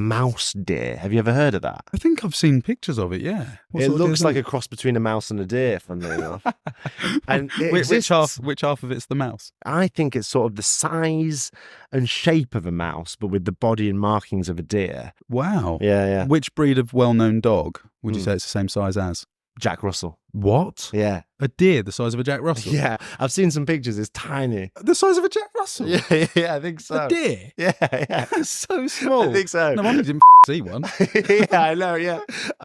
mouse deer. Have you ever heard of that? I think I've seen pictures of it, yeah. What It sort of deer looks is like that? a cross between a mouse and a deer, funnily enough. And it Which exists. which half of it's the mouse? I think it's sort of the size and shape of a mouse, but with the body and markings of a deer. Wow. Yeah. Which breed of well-known dog would you say it's the same size as? Jack Russell. What? Yeah. A deer the size of a Jack Russell? Yeah. I've seen some pictures. It's tiny. The size of a Jack Russell? Yeah, I think so. A deer? Yeah. That's so small. I think so. No wonder you didn't see one. Yeah, I know, yeah.